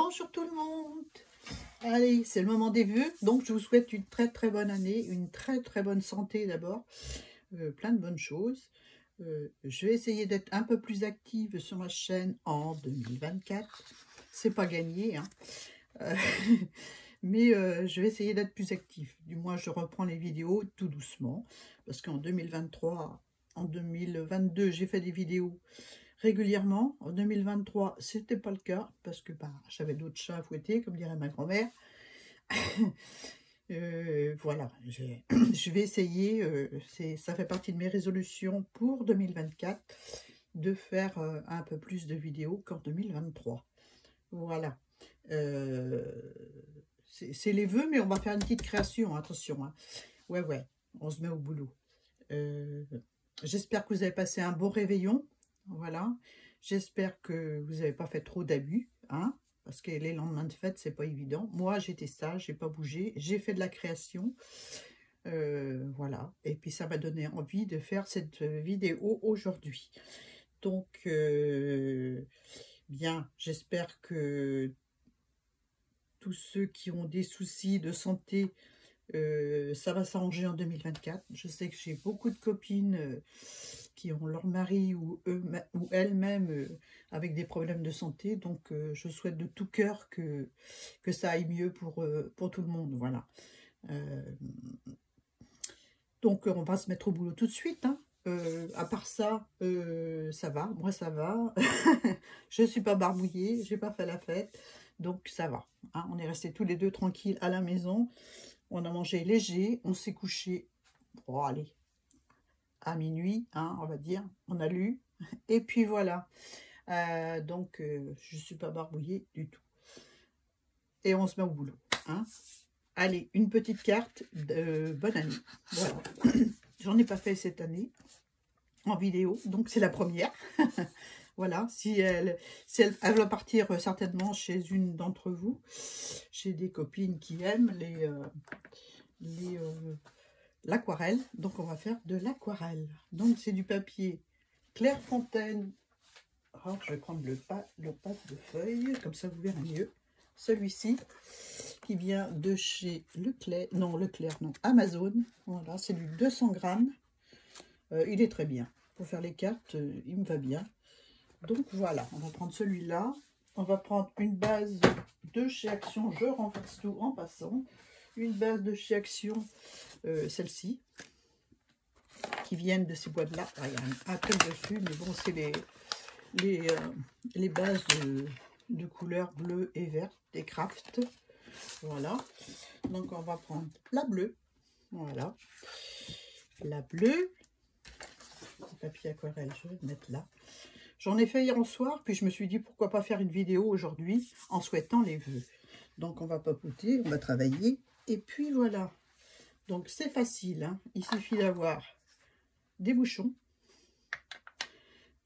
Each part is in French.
Bonjour tout le monde. Allez, c'est le moment des vœux. Donc, je vous souhaite une très bonne année, une très bonne santé d'abord, plein de bonnes choses. Je vais essayer d'être un peu plus active sur ma chaîne en 2024. C'est pas gagné, hein. Mais je vais essayer d'être plus active. Du moins, je reprends les vidéos tout doucement. Parce qu'en 2023, en 2022, j'ai fait des vidéos régulièrement. En 2023, c'était pas le cas parce que j'avais d'autres chats à fouetter, comme dirait ma grand-mère. Voilà, je vais essayer, ça fait partie de mes résolutions pour 2024, de faire un peu plus de vidéos qu'en 2023. Voilà. C'est les vœux, mais on va faire une petite création, attention, hein. Ouais, on se met au boulot. J'espère que vous avez passé un bon réveillon. Voilà, j'espère que vous n'avez pas fait trop d'abus, hein, parce que les lendemains de fête, c'est pas évident. Moi, j'étais sage, j'ai pas bougé, j'ai fait de la création, voilà. Et puis, ça m'a donné envie de faire cette vidéo aujourd'hui. Donc, bien, j'espère que tous ceux qui ont des soucis de santé, ça va s'arranger en 2024. Je sais que j'ai beaucoup de copines qui ont leur mari ou elles-mêmes avec des problèmes de santé. Donc, je souhaite de tout cœur que ça aille mieux pour tout le monde. Voilà. Donc, on va se mettre au boulot tout de suite, hein. À part ça, ça va. Moi, ça va. Je ne suis pas barbouillée. Je n'ai pas fait la fête. Donc, ça va, hein. On est restés tous les deux tranquilles à la maison. On a mangé léger, on s'est couché, bon allez, à minuit, hein, on va dire, on a lu, et puis voilà. Donc, je ne suis pas barbouillée du tout. Et on se met au boulot, hein. Allez, une petite carte de bonne année, voilà. J'en ai pas fait cette année, en vidéo, donc c'est la première. Voilà, si elle va partir certainement chez une d'entre vous, chez des copines qui aiment l'aquarelle. Donc on va faire de l'aquarelle. Donc c'est du papier Clairefontaine. Alors je vais prendre le pack de feuilles, comme ça vous verrez mieux. Celui-ci qui vient de chez Leclerc, non Amazon. Voilà, c'est du 200 grammes. Il est très bien pour faire les cartes, il me va bien. Donc voilà, on va prendre celui-là. On va prendre une base de chez Action, je renverse tout en passant. Une base de chez Action, celle-ci, qui viennent de ces boîtes-là. Il y a un truc dessus, mais bon, c'est les bases de couleurs bleues et vertes, des Craft. Voilà. Donc, on va prendre la bleue. Voilà. La bleue. Le papier aquarelle, je vais le mettre là. J'en ai fait hier soir, puis je me suis dit pourquoi pas faire une vidéo aujourd'hui en souhaitant les vœux. Donc on va papoter, on va travailler, et puis voilà. Donc c'est facile, hein. Il suffit d'avoir des bouchons,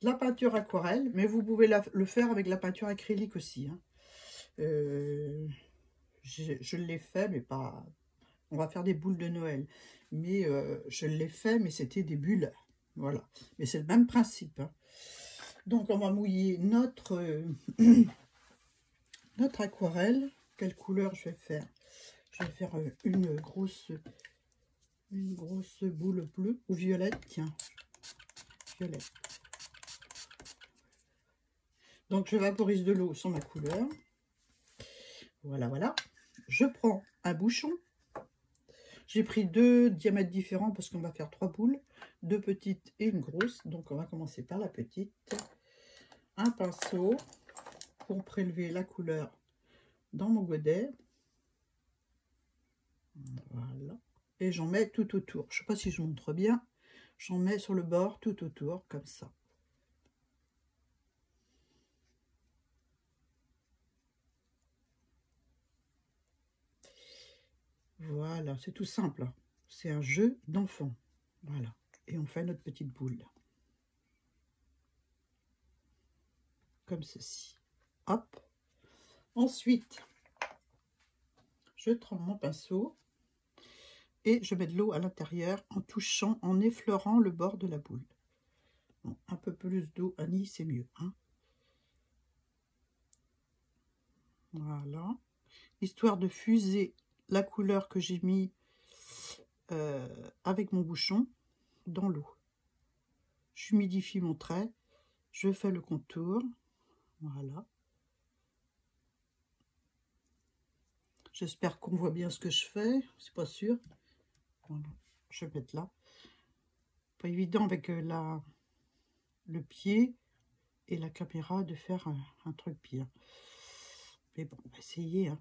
de la peinture aquarelle, mais vous pouvez le faire avec la peinture acrylique aussi, hein. Je l'ai fait, mais pas... On va faire des boules de Noël, mais je l'ai fait, mais c'était des bulles, voilà. Mais c'est le même principe, hein. Donc, on va mouiller notre aquarelle. Quelle couleur je vais faire? Je vais faire une grosse boule bleue ou violette. Tiens, violette. Donc, je vaporise de l'eau sur ma couleur. Voilà. Je prends un bouchon. J'ai pris 2 diamètres différents parce qu'on va faire 3 boules. 2 petites et une grosse. Donc, on va commencer par la petite. Un pinceau pour prélever la couleur dans mon godet. Voilà. Et j'en mets tout autour. Je ne sais pas si je montre bien. J'en mets sur le bord tout autour, comme ça. Voilà, c'est tout simple. C'est un jeu d'enfant. Voilà. Et on fait notre petite boule. Comme ceci. Hop. Ensuite, je trempe mon pinceau. Et je mets de l'eau à l'intérieur en touchant, en effleurant le bord de la boule. Bon, un peu plus d'eau, Annie, c'est mieux, hein. Voilà. Histoire de fuser la couleur que j'ai mis avec mon bouchon dans l'eau. J'humidifie mon trait. Je fais le contour. Voilà. J'espère qu'on voit bien ce que je fais. C'est pas sûr. Voilà. Je vais mettre là. Pas évident avec le pied et la caméra de faire un truc bien. Mais bon, on va essayer. Hein.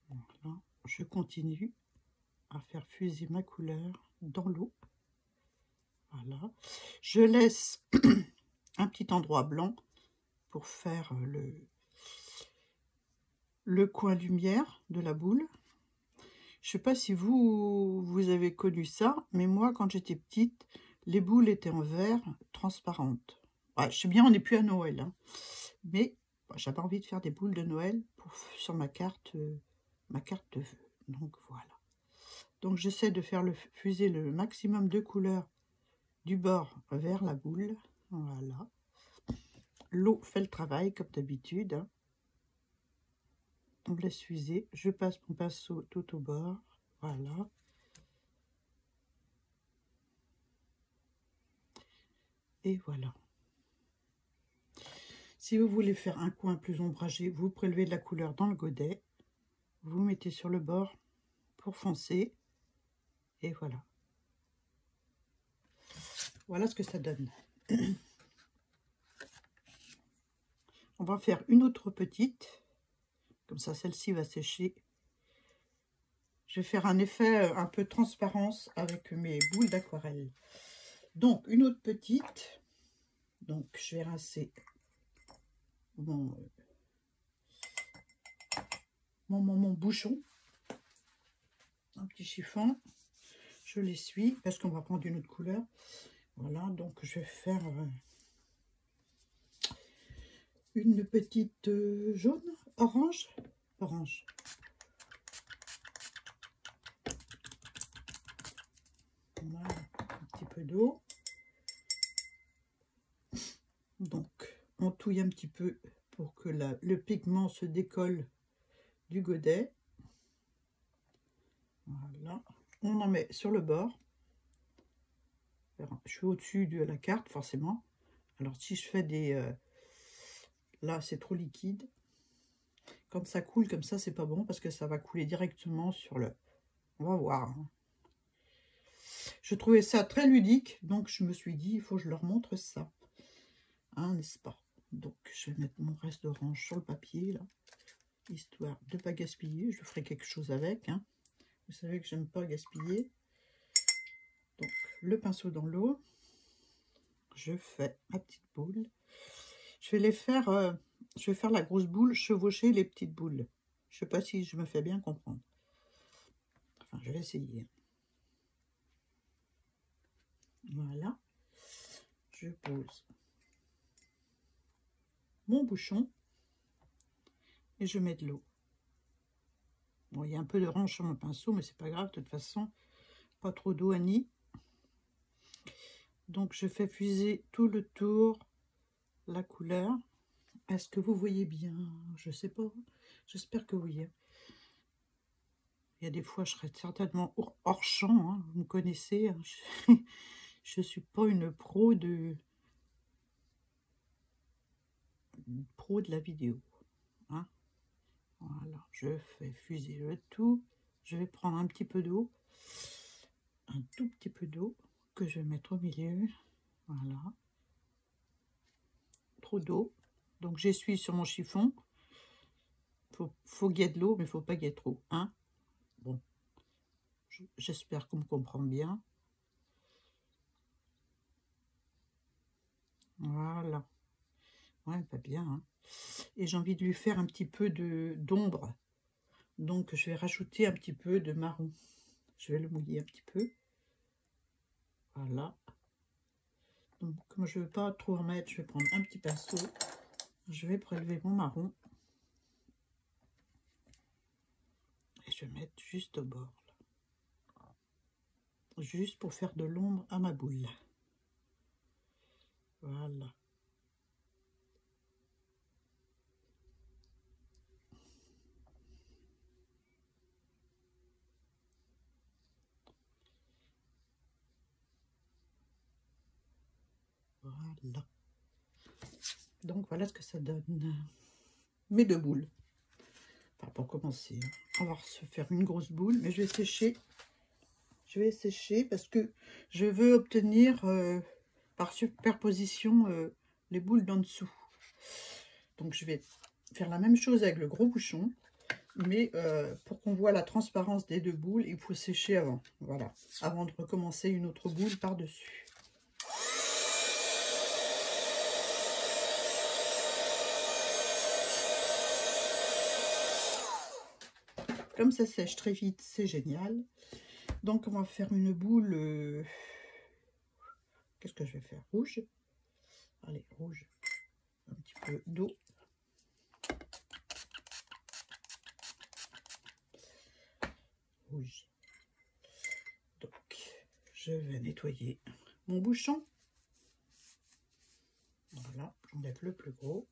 Voilà. Je continue à faire fuser ma couleur dans l'eau. Voilà. Je laisse un petit endroit blanc pour faire le coin lumière de la boule. Je sais pas si vous avez connu ça, mais moi, quand j'étais petite, les boules étaient en verre transparente. Ouais, je sais bien, on n'est plus à Noël, hein, mais j'avais envie de faire des boules de Noël sur ma carte de vœux. Donc voilà. Donc j'essaie de faire fuser le maximum de couleurs du bord vers la boule. Voilà. L'eau fait le travail comme d'habitude. Hein. On laisse fuser. Je passe mon pinceau tout au bord. Voilà. Et voilà. Si vous voulez faire un coin plus ombragé, vous prélevez de la couleur dans le godet. Vous mettez sur le bord pour foncer. Et voilà. Voilà ce que ça donne. On va faire une autre petite. Comme ça, celle-ci va sécher. Je vais faire un effet un peu transparence avec mes boules d'aquarelle. Donc, une autre petite. Donc, je vais rincer mon bouchon. Un petit chiffon. Je l'essuie parce qu'on va prendre une autre couleur. Voilà, donc je vais faire une petite jaune, orange. Voilà, un petit peu d'eau. Donc, on touille un petit peu pour que le pigment se décolle du godet. Voilà, on en met sur le bord. Je suis au-dessus de la carte, forcément. Alors, si je fais des... là, c'est trop liquide. Quand ça coule comme ça, c'est pas bon parce que ça va couler directement sur le... On va voir. Hein. Je trouvais ça très ludique, donc je me suis dit, il faut que je leur montre ça. Hein, n'est-ce pas? Donc, je vais mettre mon reste d'orange sur le papier, là, histoire de ne pas gaspiller. Je ferai quelque chose avec. Hein. Vous savez que j'aime pas gaspiller. Donc, le pinceau dans l'eau. Je fais ma petite boule. Je vais les faire... je vais faire la grosse boule, chevaucher les petites boules. Je sais pas si je me fais bien comprendre. Enfin, je vais essayer. Voilà. Je pose mon bouchon et je mets de l'eau. Bon, il y a un peu d'orange sur mon pinceau, mais c'est pas grave, de toute façon, pas trop d'eau Annie. Donc je fais fuser tout le tour la couleur. Est-ce que vous voyez bien? Je sais pas. J'espère que oui. Il y a des fois, je serais certainement hors champ. Hein. Vous me connaissez. Hein. Je suis pas une pro de la vidéo. Hein. Voilà, je fais fuser le tout. Je vais prendre un petit peu d'eau. Un tout petit peu d'eau que je vais mettre au milieu. Voilà. Trop d'eau. Donc j'essuie sur mon chiffon. Faut qu'il y ait de l'eau, mais il ne faut pas qu'il y ait trop. Hein. Bon. J'espère qu'on me comprend bien. Voilà. Ouais, pas bien. Hein. Et j'ai envie de lui faire un petit peu d'ombre. Donc je vais rajouter un petit peu de marron. Je vais le mouiller un petit peu. Voilà. Donc comme je ne veux pas trop en mettre, je vais prendre un petit pinceau. Je vais prélever mon marron. Et je vais mettre juste au bord. Là. Juste pour faire de l'ombre à ma boule. Voilà. Voilà. Donc voilà ce que ça donne. Mes 2 boules. Enfin, pour commencer, hein. On va se faire une grosse boule, mais je vais sécher. Je vais sécher parce que je veux obtenir par superposition les boules d'en dessous. Donc je vais faire la même chose avec le gros bouchon, mais pour qu'on voit la transparence des 2 boules, il faut sécher avant. Voilà, avant de recommencer une autre boule par-dessus. Comme ça sèche très vite, c'est génial. Donc on va faire une boule. Qu'est-ce que je vais faire? Rouge. Allez, rouge. Un petit peu d'eau. Rouge. Donc, je vais nettoyer mon bouchon. Voilà, j'enlève le plus gros.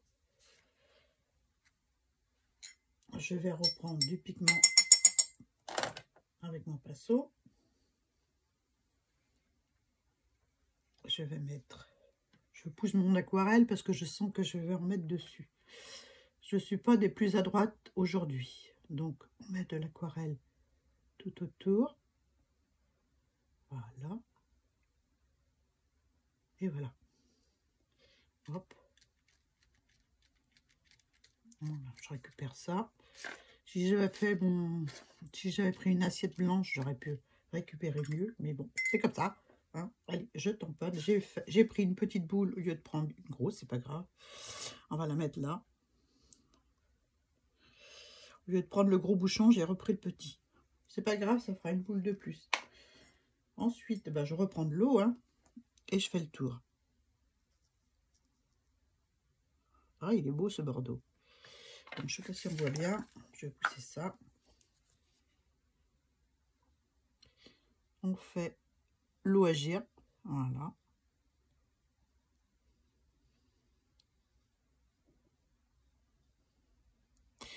Je vais reprendre du pigment avec mon pinceau. Je vais mettre... Je pousse mon aquarelle parce que je sens que je vais en mettre dessus. Je ne suis pas des plus adroites aujourd'hui. Donc, on met de l'aquarelle tout autour. Voilà. Et voilà. Hop. Voilà, je récupère ça. Si j'avais pris une assiette blanche, j'aurais pu récupérer mieux. Mais bon, c'est comme ça. Hein. Allez, je tamponne. J'ai pris une petite boule au lieu de prendre une grosse, c'est pas grave. On va la mettre là. Au lieu de prendre le gros bouchon, j'ai repris le petit. C'est pas grave, ça fera une boule de plus. Ensuite, je reprends de l'eau hein, et je fais le tour. Ah, il est beau ce Bordeaux. Donc, je ne sais pas si on voit bien. Je vais pousser ça. On fait l'eau agir. Voilà.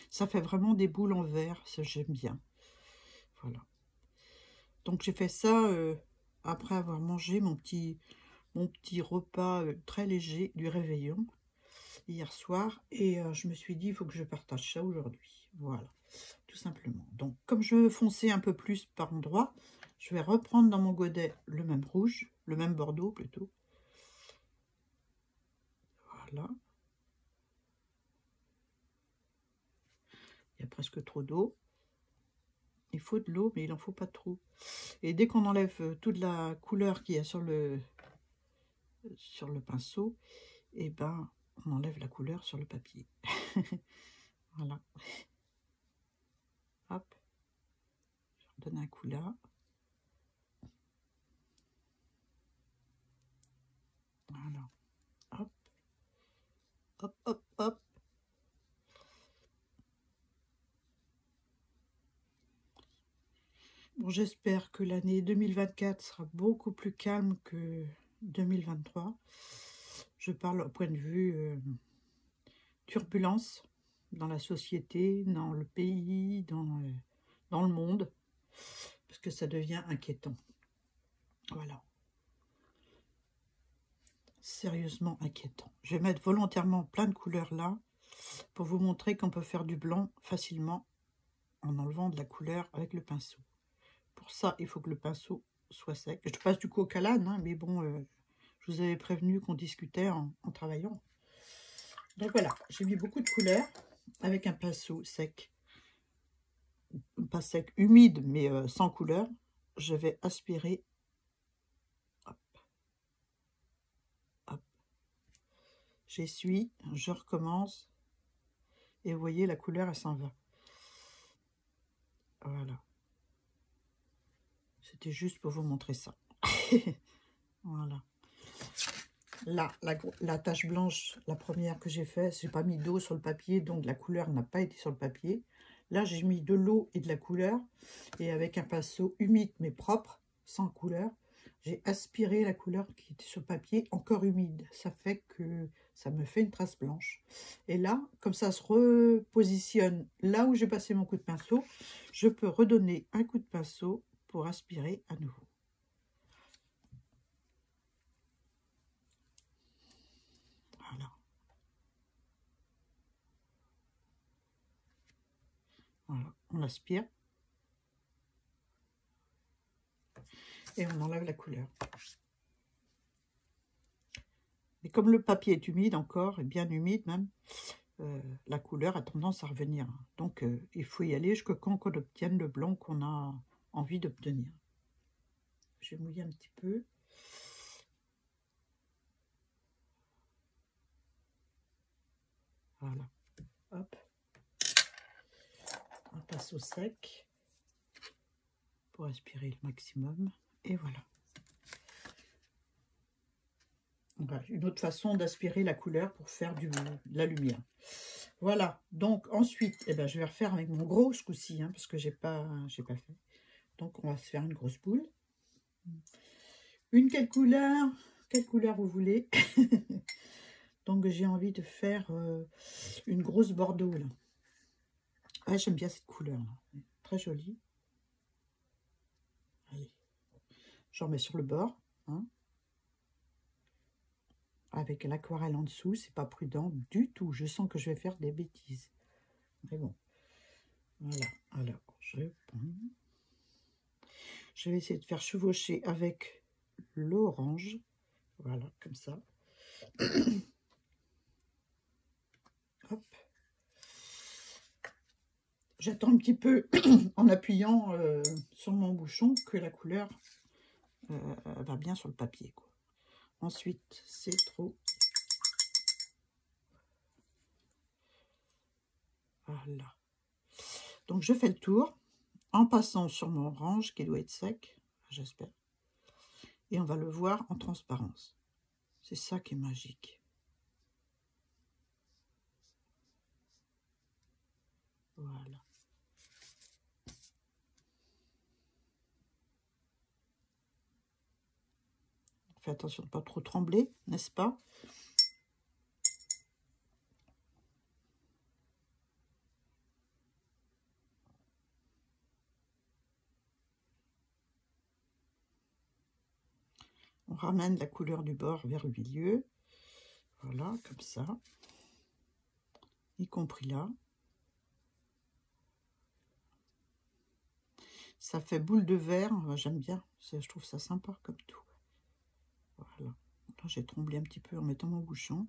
Ça fait vraiment des boules en verre. Ça, j'aime bien. Voilà. Donc, j'ai fait ça après avoir mangé mon petit repas très léger du réveillon hier soir. Et je me suis dit, il faut que je partage ça aujourd'hui. Voilà. Tout simplement. Donc, comme je veux foncer un peu plus par endroit, je vais reprendre dans mon godet le même rouge, le même Bordeaux plutôt. Voilà. Il y a presque trop d'eau. Il faut de l'eau, mais il n'en faut pas trop. Et dès qu'on enlève toute la couleur qu'il y a sur le pinceau, et ben, on enlève la couleur sur le papier. Voilà. Hop. Je redonne un coup là. Voilà. Hop. Hop, hop, hop. Bon, j'espère que l'année 2024 sera beaucoup plus calme que 2023. Je parle au point de vue turbulence dans la société, dans le pays, dans le monde, parce que ça devient inquiétant. Voilà. Sérieusement inquiétant. Je vais mettre volontairement plein de couleurs là, pour vous montrer qu'on peut faire du blanc facilement en enlevant de la couleur avec le pinceau. Pour ça, il faut que le pinceau soit sec. Je passe du coq à l'âne, hein, mais bon, je vous avais prévenu qu'on discutait en travaillant. Donc voilà, j'ai mis beaucoup de couleurs avec un pinceau sec. Pas sec, humide, mais sans couleur. Je vais aspirer. Hop. Hop. J'essuie, je recommence. Et vous voyez, la couleur, elle s'en va. Voilà. C'était juste pour vous montrer ça. Voilà. Là, la tache blanche, la première que j'ai faite, j'ai pas mis d'eau sur le papier, donc la couleur n'a pas été sur le papier. Là, j'ai mis de l'eau et de la couleur. Et avec un pinceau humide, mais propre, sans couleur, j'ai aspiré la couleur qui était sur le papier, encore humide. Ça fait que ça me fait une trace blanche. Et là, comme ça se repositionne là où j'ai passé mon coup de pinceau, je peux redonner un coup de pinceau pour aspirer à nouveau. Voilà, on aspire. Et on enlève la couleur. Mais comme le papier est humide encore, et bien humide même, la couleur a tendance à revenir. Donc il faut y aller jusqu'à quand on obtienne le blanc qu'on a envie d'obtenir. Je vais mouiller un petit peu. Voilà. Hop. On passe au sec pour aspirer le maximum. Et voilà. Voilà, une autre façon d'aspirer la couleur pour faire de la lumière. Voilà, donc ensuite, eh ben, je vais refaire avec mon gros ce coup-ci, hein, parce que j'ai pas fait. Donc on va se faire une grosse boule. Quelle couleur vous voulez. Donc j'ai envie de faire une grosse bordeaux là. Ouais, j'aime bien cette couleur là, très jolie. J'en mets sur le bord, hein. Avec l'aquarelle en dessous, c'est pas prudent du tout. Je sens que je vais faire des bêtises. Mais bon. Voilà. Alors, je vais essayer de faire chevaucher avec l'orange. Voilà, comme ça. Hop. J'attends un petit peu en appuyant sur mon bouchon que la couleur va bien sur le papier, quoi. Ensuite, c'est trop. Voilà. Donc, je fais le tour en passant sur mon orange qui doit être sec, j'espère. Et on va le voir en transparence. C'est ça qui est magique. Voilà. Fais attention de ne pas trop trembler, n'est-ce pas? On ramène la couleur du bord vers le milieu. Voilà, comme ça. Y compris là. Ça fait boule de verre, j'aime bien. Je trouve ça sympa comme tout. Voilà. Là, j'ai tremblé un petit peu en mettant mon bouchon.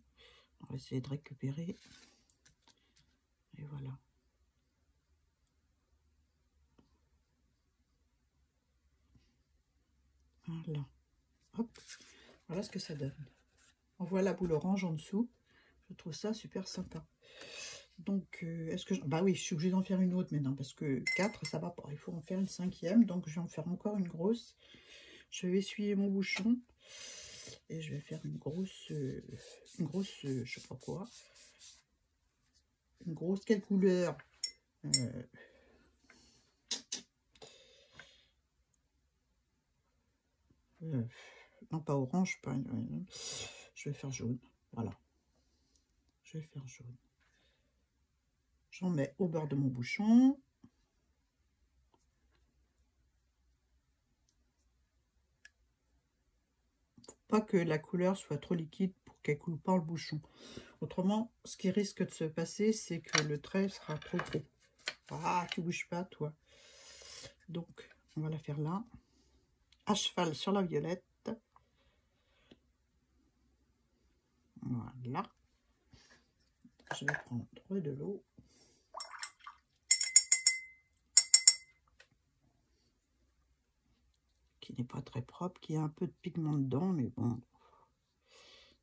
On va essayer de récupérer. Et voilà. Voilà. Hop. Voilà ce que ça donne. On voit la boule orange en dessous. Je trouve ça super sympa. Donc, est-ce que... Bah oui, je suis obligée d'en faire une autre maintenant, parce que 4, ça va pas. Il faut en faire une 5e, donc je vais en faire encore une grosse. Je vais essuyer mon bouchon. Et je vais faire une grosse, je sais pas quoi. Une grosse, quelle couleur? Non, pas orange, pas... je vais faire jaune. Voilà. Je vais faire jaune. J'en mets au bord de mon bouchon. Faut pas que la couleur soit trop liquide pour qu'elle coule pas le bouchon. Autrement, ce qui risque de se passer, c'est que le trait sera trop gros. Ah, tu bouges pas, toi. Donc, on va la faire là. À cheval sur la violette. Voilà. Je vais prendre de l'eau. Qui n'est pas très propre, qui a un peu de pigment dedans, mais bon.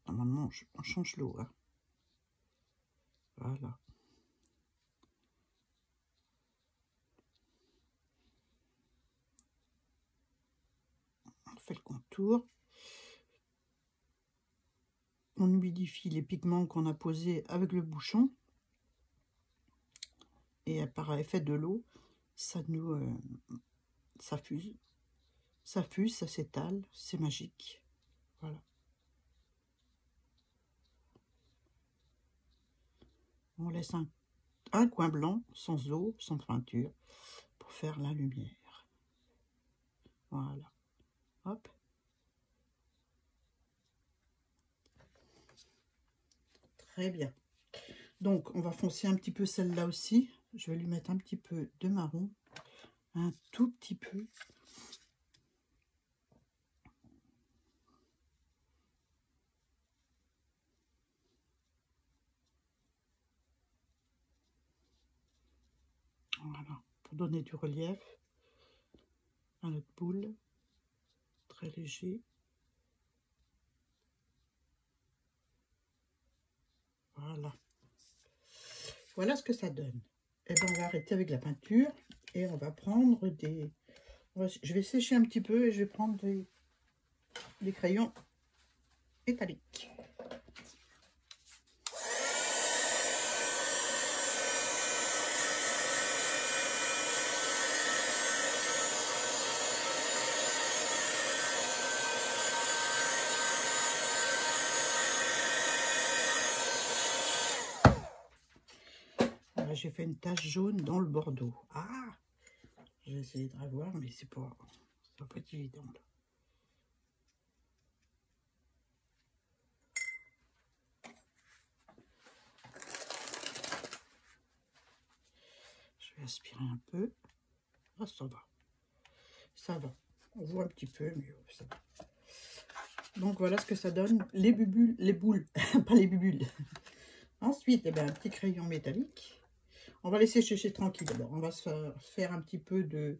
Normalement, on change l'eau. Hein. Voilà. On fait le contour. On humidifie les pigments qu'on a posés avec le bouchon. Et par effet de l'eau, ça nous... ça fuse. Ça fuse, ça s'étale. C'est magique. Voilà. On laisse un coin blanc, sans eau, sans peinture, pour faire la lumière. Voilà. Hop. Très bien. Donc, on va foncer un petit peu celle-là aussi. je vais lui mettre un petit peu de marron, un tout petit peu. Voilà, pour donner du relief à notre boule, très léger. Voilà. Voilà ce que ça donne. Et ben on va arrêter avec la peinture et on va prendre des... Je vais sécher un petit peu et je vais prendre des crayons métalliques. J'ai fait une tache jaune dans le bordeaux. Ah, j'ai essayé de revoir, mais ça va pas être évident. Là. Je vais aspirer un peu. Ah, ça va. Ça va. On voit un petit peu, mais ça va. Donc voilà ce que ça donne. Les bubules, les boules, pas les bubules. Ensuite, eh ben, un petit crayon métallique. On va laisser sécher tranquille d'abord. On va se faire un petit peu de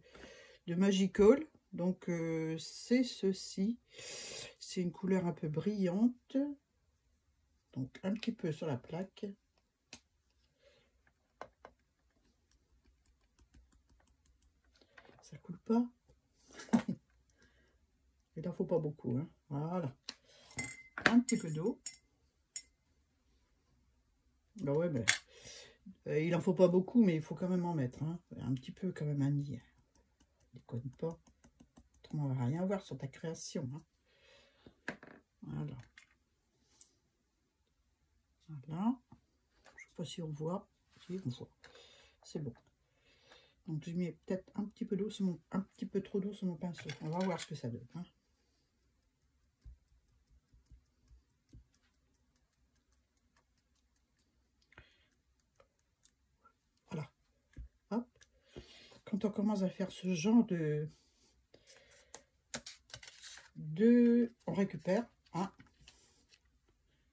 Magical. Donc c'est ceci. C'est une couleur un peu brillante. Donc un petit peu sur la plaque. Ça coule pas. Il n'en faut pas beaucoup. Hein. Voilà. Un petit peu d'eau. Bah ouais, mais il en faut pas beaucoup, mais il faut quand même en mettre. Hein. Un petit peu quand même, Annie. Déconne pas. Autrement, on va rien voir sur ta création. Hein. Voilà. Voilà. Je sais pas si on voit. Si, on voit. C'est bon. Donc, je mets peut-être un petit peu d'eau, un petit peu trop d'eau sur mon pinceau. On va voir ce que ça donne. Hein. Voilà. Hop. Quand on commence à faire ce genre on récupère. Hein.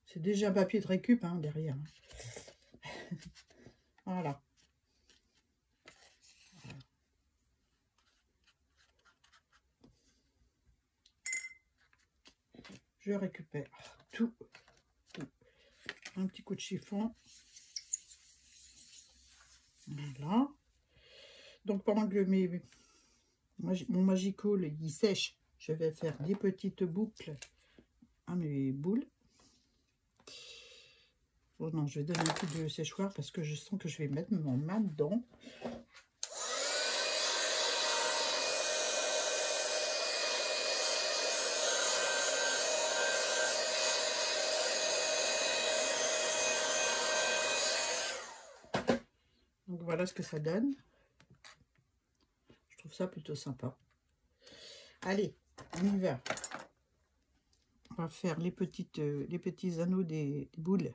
C'est déjà un papier de récup hein, derrière. Voilà. Je récupère tout. Un petit coup de chiffon. Voilà. Donc pendant que mon Magical il sèche, je vais faire des petites boucles à mes boules. Oh non, je vais donner un coup de séchoir parce que je sens que je vais mettre mon main dedans. Donc voilà ce que ça donne. Je trouve ça plutôt sympa. Allez, on y va. On va faire les petits anneaux des boules,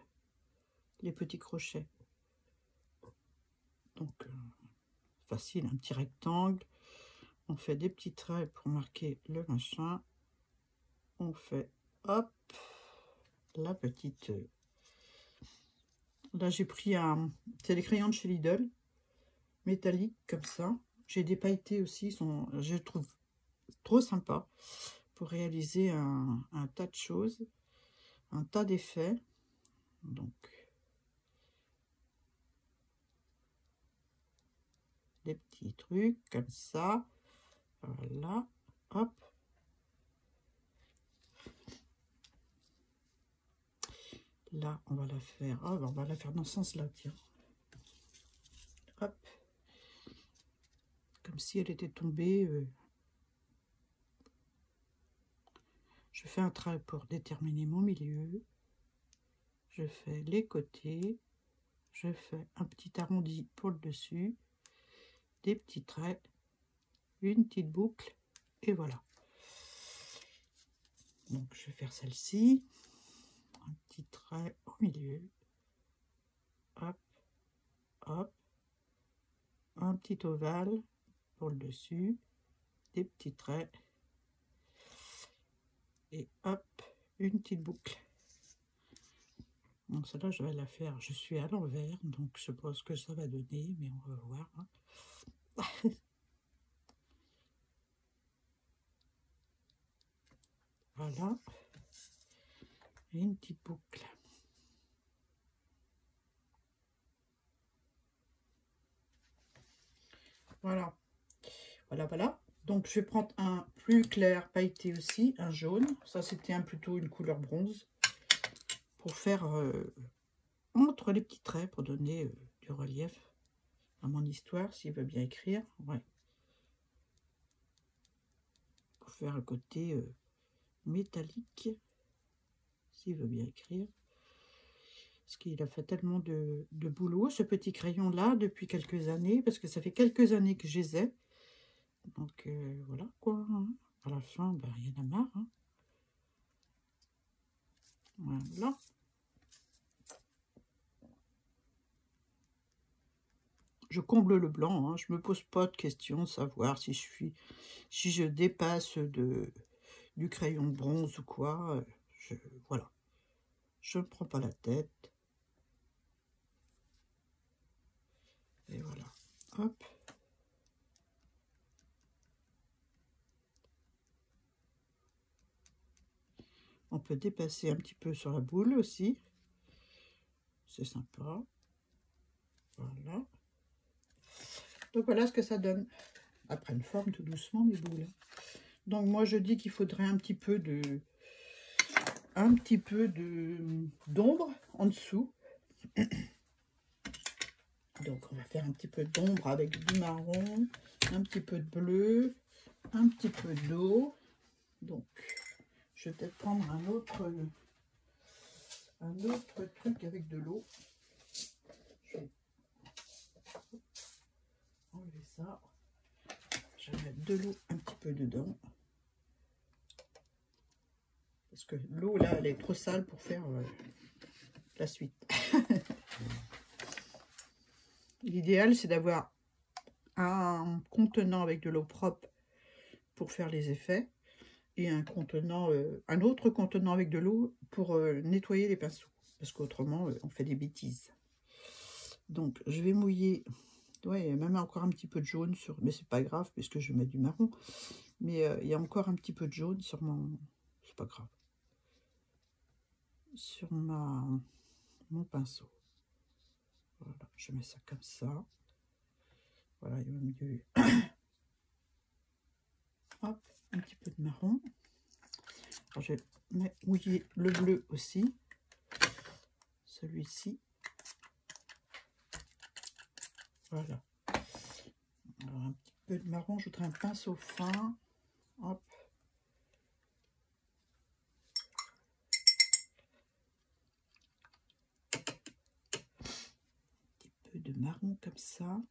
les petits crochets. Donc, facile, un petit rectangle. On fait des petits traits pour marquer le machin. On fait, hop, la petite... Là, j'ai pris c'est des crayons de chez Lidl, métalliques, comme ça. J'ai des pailletés aussi, je trouve trop sympa pour réaliser un tas de choses, un tas d'effets. Donc, des petits trucs comme ça. Voilà, hop. Là, on va la faire. Oh, on va la faire dans ce sens-là, tiens. Hop. Comme si elle était tombée. Je fais un trait pour déterminer mon milieu. Je fais les côtés. Je fais un petit arrondi pour le dessus. Des petits traits. Une petite boucle. Et voilà. Donc, je vais faire celle-ci. Un petit trait au milieu. Hop. Hop. petit ovale pour le dessus, des petits traits, et hop, une petite boucle. Donc celle-là, je vais la faire, je suis à l'envers, donc je sais pas ce que ça va donner, mais on va voir. Hein. Voilà, et une petite boucle. Voilà, voilà, voilà. Donc je vais prendre un plus clair pailleté aussi, un jaune. Ça c'était plutôt une couleur bronze. Pour faire entre les petits traits, pour donner du relief à mon histoire, s'il veut bien écrire. Ouais. Pour faire le côté métallique, s'il veut bien écrire. Parce qu'il a fait tellement de boulot, ce petit crayon-là, depuis quelques années, parce que ça fait quelques années que je les ai. Donc, voilà, quoi. Hein. À la fin, ben, il y en a marre. Hein. Voilà. Je comble le blanc, hein. Je me pose pas de questions de savoir si je dépasse du crayon bronze ou quoi. Voilà. Je ne prends pas la tête. Et voilà. Hop. On peut dépasser un petit peu sur la boule aussi. C'est sympa. Voilà. Donc voilà ce que ça donne. Après une forme tout doucement mes boules. Donc moi je dis qu'il faudrait un petit peu d'ombre en dessous. Donc on va faire un petit peu d'ombre avec du marron, un petit peu de bleu, un petit peu d'eau. Donc je vais peut-être prendre un autre truc avec de l'eau. Je vais enlever ça. Je vais mettre de l'eau un petit peu dedans. Parce que l'eau là, elle est trop sale pour faire la suite. L'idéal, c'est d'avoir un contenant avec de l'eau propre pour faire les effets. Et un autre contenant avec de l'eau pour nettoyer les pinceaux. Parce qu'autrement, on fait des bêtises. Donc, je vais mouiller. Ouais, il y a même encore un petit peu de jaune sur... Mais c'est pas grave, puisque je mets du marron. Mais il y a encore un petit peu de jaune sur mon... C'est pas grave. Sur mon pinceau. Voilà, je mets ça comme ça. Voilà, il y a même du... Hop, un petit peu de marron. Alors, je vais mouiller le bleu aussi. Celui-ci. Voilà. Alors, un petit peu de marron, je voudrais un pinceau fin. Hop. Un petit peu de marron comme ça.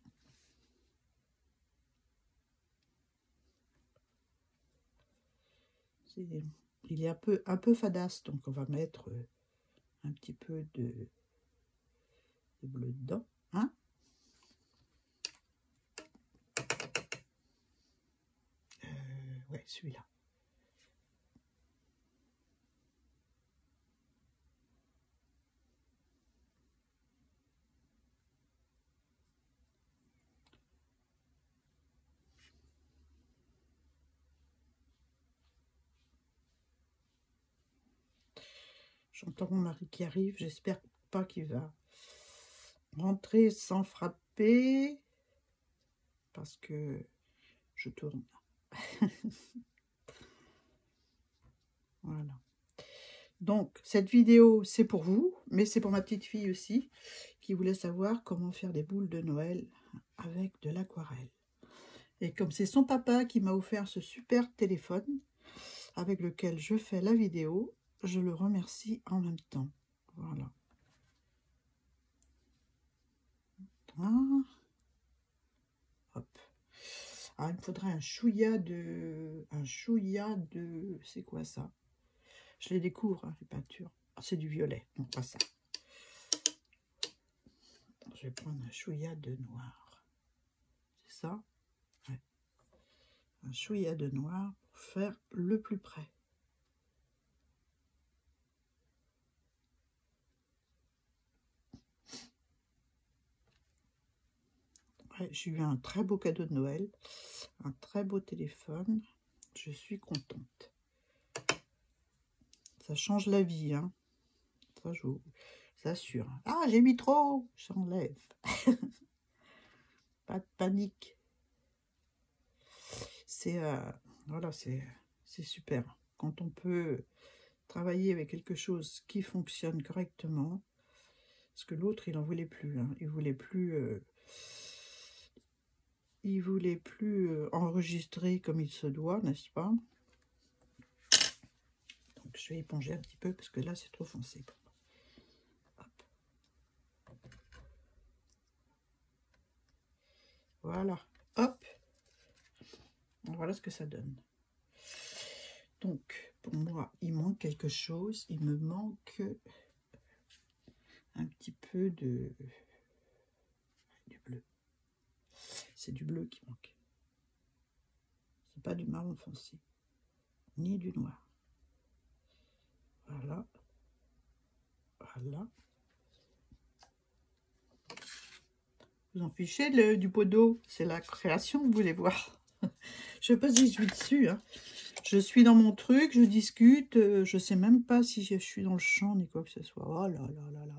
Il est un peu fadasse, donc on va mettre un petit peu de bleu dedans. Hein? Ouais, celui-là. J'entends mon mari qui arrive, j'espère pas qu'il va rentrer sans frapper, parce que je tourne. Voilà. Donc, cette vidéo, c'est pour vous, mais c'est pour ma petite fille aussi, qui voulait savoir comment faire des boules de Noël avec de l'aquarelle. Et comme c'est son papa qui m'a offert ce super téléphone, avec lequel je fais la vidéo, je le remercie en même temps. Voilà. Hop. Ah, il me faudrait un chouïa de... C'est quoi ça? Je les découvre, hein, les peintures. Ah, c'est du violet, non pas ça. Je vais prendre un chouïa de noir. ça. Ouais. Un chouïa de noir pour faire le plus près. Ouais, j'ai eu un très beau cadeau de Noël, un très beau téléphone. Je suis contente. Ça change la vie, hein. Ça, je vous assure. Ah, j'ai mis trop, j'enlève. Pas de panique. C'est voilà, c'est super. Quand on peut travailler avec quelque chose qui fonctionne correctement, parce que l'autre, il en voulait plus. Hein. Il voulait plus enregistrer comme il se doit, n'est-ce pas? Donc, je vais éponger un petit peu parce que là, c'est trop foncé. Hop. Voilà. Hop. Voilà ce que ça donne. Donc, pour moi, il manque quelque chose. Il me manque un petit peu du bleu. C'est du bleu qui manque. C'est pas du marron foncé, ni du noir. Voilà. Voilà. Vous en fichez du pot d'eau? C'est la création, vous voulez voir. Je sais pas si je suis dessus. Hein. Je suis dans mon truc, je discute. Je sais même pas si je suis dans le champ ni quoi que ce soit. Oh là là là là.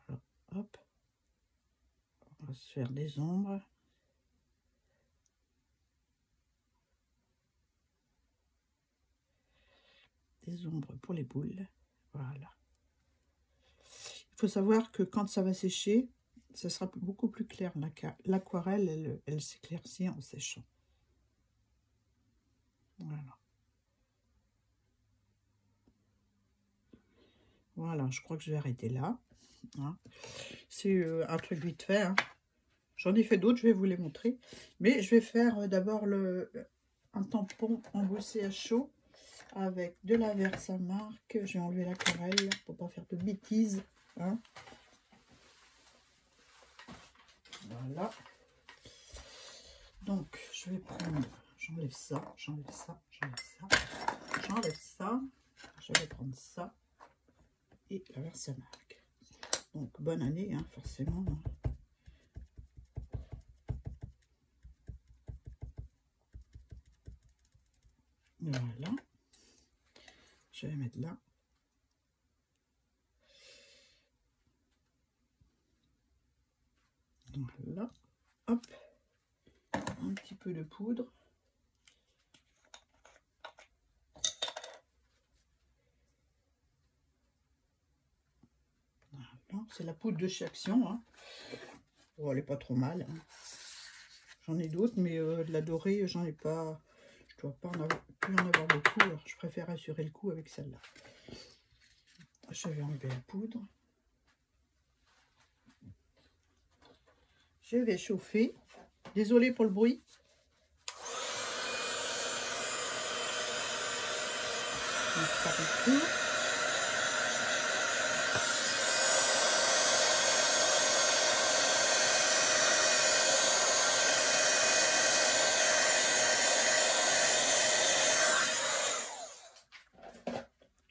Voilà. Hop. On va se faire des ombres. Des ombres pour les boules. Voilà. Il faut savoir que quand ça va sécher, ça sera beaucoup plus clair. L'aquarelle, elle s'éclaircit en séchant. Voilà. Voilà, je crois que je vais arrêter là. Hein. C'est un truc vite fait. Hein. J'en ai fait d'autres, je vais vous les montrer. Mais je vais faire d'abord un tampon embossé à chaud avec de la Versamark. Je vais enlever l'aquarelle pour pas faire de bêtises. Hein. Voilà. Donc, je vais prendre... J'enlève ça, j'enlève ça, j'enlève ça, j'enlève ça. Je vais prendre ça et la Versamark. Donc, bonne année, hein, forcément. Hein. Voilà. Je vais mettre là. Voilà. Hop. Un petit peu de poudre. Voilà. C'est la poudre de chez Action. Hein. Oh, elle n'est pas trop mal. Hein. J'en ai d'autres, mais de la dorée, j'en ai pas. Je dois pas plus en avoir beaucoup. Alors je préfère assurer le coup avec celle-là. Je vais enlever la poudre. Je vais chauffer. Désolée pour le bruit.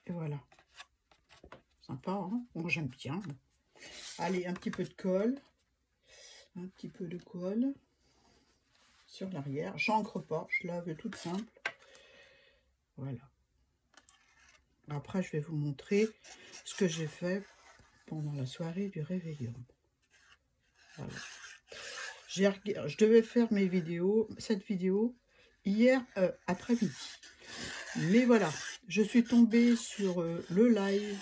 Et voilà. Sympa, hein? Moi j'aime bien. Allez, un petit peu de colle. Un petit peu de colle sur l'arrière. J'encre pas, je lave toute simple. Voilà. Après, je vais vous montrer ce que j'ai fait pendant la soirée du réveillon. Voilà. Je devais faire cette vidéo hier après-midi. Mais voilà, je suis tombée sur le live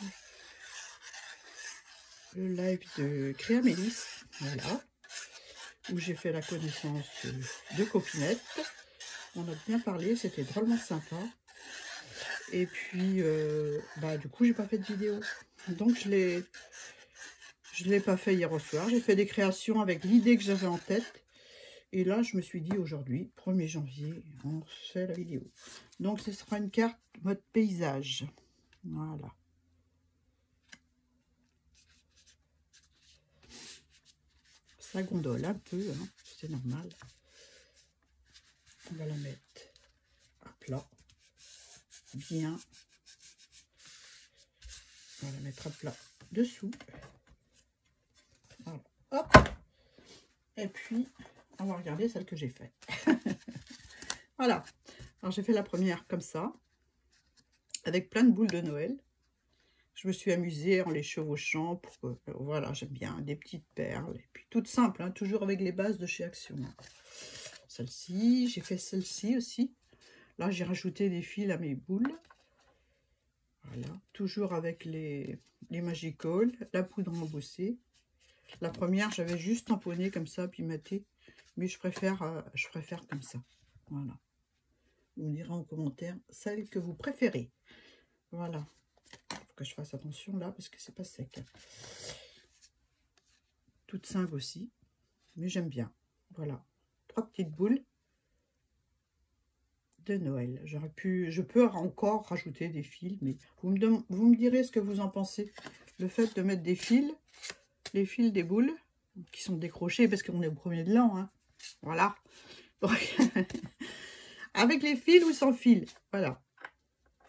de Créamélis, voilà, où j'ai fait la connaissance de Copinette. On a bien parlé, c'était drôlement sympa. Et puis, du coup, j'ai pas fait de vidéo. Donc, je l'ai pas fait hier au soir. J'ai fait des créations avec l'idée que j'avais en tête. Et là, je me suis dit aujourd'hui, 1er janvier, on fait la vidéo. Donc, ce sera une carte mode paysage. Voilà. Ça gondole un peu. Hein. c'est normal. On va la mettre à plat. Bien. On va la mettre à plat dessous. Voilà. Hop. Et puis, on va regarder celle que j'ai faite. Voilà. Alors, j'ai fait la première comme ça, avec plein de boules de Noël. Je me suis amusée en les chevauchant. Pour que, voilà, j'aime bien des petites perles. Et puis, toutes simples, hein, toujours avec les bases de chez Action. Celle-ci, j'ai fait celle-ci aussi. Là, j'ai rajouté des fils à mes boules. Voilà, toujours avec les Magical, la poudre embossée. La première, j'avais juste tamponné comme ça, puis maté. Mais je préfère comme ça. Voilà. Vous me direz en commentaire celle que vous préférez. Voilà. Il faut que je fasse attention là, parce que c'est pas sec. Toute simple aussi. Mais j'aime bien. Voilà. 3 petites boules de Noël. Je peux encore rajouter des fils, mais vous me direz ce que vous en pensez. Le fait de mettre des fils, les fils des boules, qui sont décrochés, parce qu'on est au premier de l'an, hein. Voilà. Donc, avec les fils ou sans fils, voilà.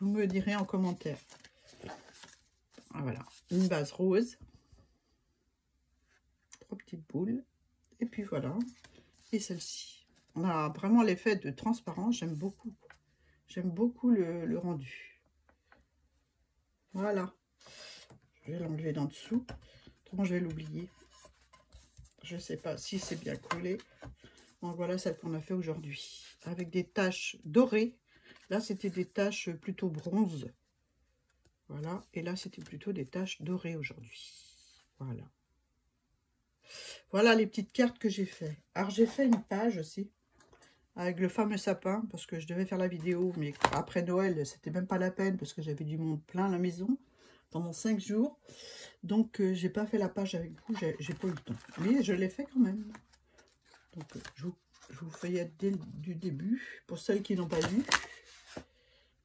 Vous me direz en commentaire. Voilà, une base rose, 3 petites boules, et puis voilà, et celle-ci. On a vraiment l'effet de transparence, j'aime beaucoup. J'aime beaucoup le rendu. Voilà. Je vais l'enlever d'en dessous. Autrement, je vais l'oublier. Je ne sais pas si c'est bien collé. Donc voilà celle qu'on a fait aujourd'hui. Avec des taches dorées. Là, c'était des taches plutôt bronze. Voilà. Et là, c'était plutôt des taches dorées aujourd'hui. Voilà. Voilà les petites cartes que j'ai fait. Alors, j'ai fait une page aussi. Avec le fameux sapin. Parce que je devais faire la vidéo. Mais après Noël, c'était même pas la peine. Parce que j'avais du monde plein à la maison. Pendant 5 jours. Donc, j'ai pas fait la page avec vous. J'ai pas eu le temps. Mais je l'ai fait quand même. Donc, je vous feuillette dès du début. Pour celles qui n'ont pas vu,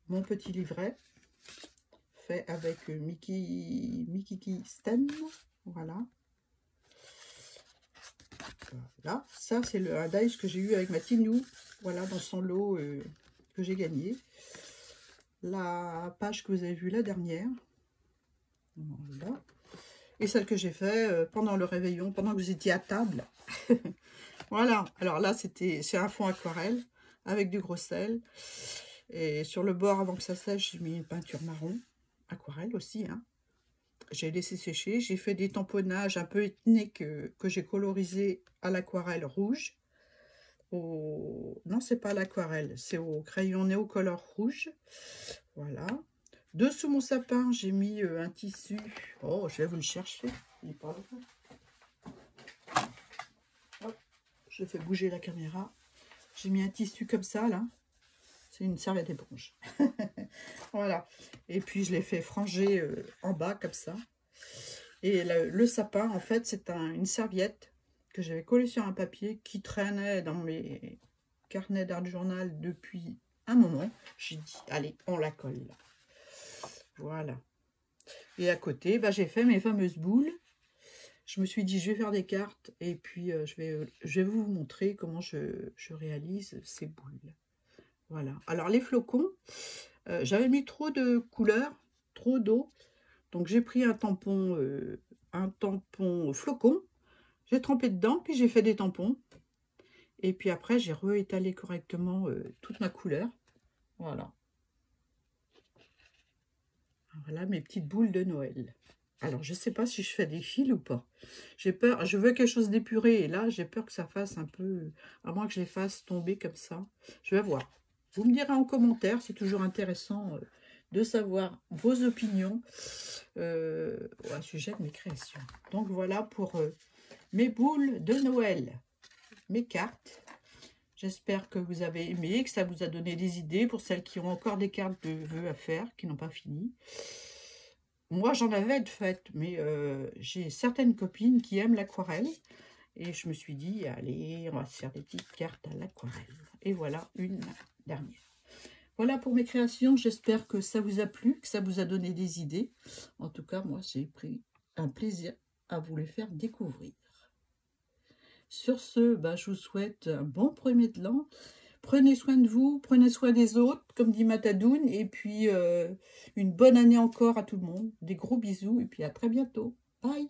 mon petit livret fait avec Mickey Stem. Voilà. Voilà. Ça, c'est un dice que j'ai eu avec ma Tinou. Voilà, dans son lot que j'ai gagné. La page que vous avez vue la dernière. Voilà. Et celle que j'ai fait pendant le réveillon, pendant que vous étiez à table. Voilà, alors là c'est un fond aquarelle avec du gros sel. Et sur le bord, avant que ça sèche, j'ai mis une peinture marron, aquarelle aussi. Hein. J'ai laissé sécher, j'ai fait des tamponnages un peu ethniques que j'ai colorisé à l'aquarelle rouge. Non, c'est pas l'aquarelle, c'est au crayon néocolor rouge. Voilà. Dessous mon sapin, j'ai mis un tissu. Oh, je vais vous le chercher. Il est pas là. Hop, je fais bouger la caméra. J'ai mis un tissu comme ça, là. C'est une serviette éponge. Voilà. Et puis, je l'ai fait franger en bas, comme ça. Et le sapin, en fait, c'est une serviette que j'avais collée sur un papier qui traînait dans mes carnets d'art journal depuis un moment. J'ai dit, allez, on la colle. Voilà. Et à côté, bah, j'ai fait mes fameuses boules. Je me suis dit, je vais faire des cartes et puis je vais vous montrer comment je réalise ces boules. Voilà. Alors, les flocons, j'avais mis trop de couleurs, trop d'eau. Donc, j'ai pris un tampon flocon. J'ai trempé dedans, puis j'ai fait des tampons. Et puis après, j'ai réétalé correctement toute ma couleur. Voilà. Voilà mes petites boules de Noël. Alors, je ne sais pas si je fais des fils ou pas. J'ai peur, je veux quelque chose d'épuré. Et là, j'ai peur que ça fasse un peu... À moins que je les fasse tomber comme ça. Je vais voir. Vous me direz en commentaire. C'est toujours intéressant de savoir vos opinions au sujet de mes créations. Donc, voilà pour mes boules de Noël. Mes cartes. J'espère que vous avez aimé, que ça vous a donné des idées pour celles qui ont encore des cartes de vœux à faire, qui n'ont pas fini. Moi, j'en avais de fait, mais j'ai certaines copines qui aiment l'aquarelle. Et je me suis dit, allez, on va se faire des petites cartes à l'aquarelle. Et voilà, une dernière. Voilà pour mes créations. J'espère que ça vous a plu, que ça vous a donné des idées. En tout cas, moi, j'ai pris un plaisir à vous les faire découvrir. Sur ce, je vous souhaite un bon premier de l'an. Prenez soin de vous, prenez soin des autres, comme dit Matadoun, et puis une bonne année encore à tout le monde. Des gros bisous, et puis à très bientôt. Bye!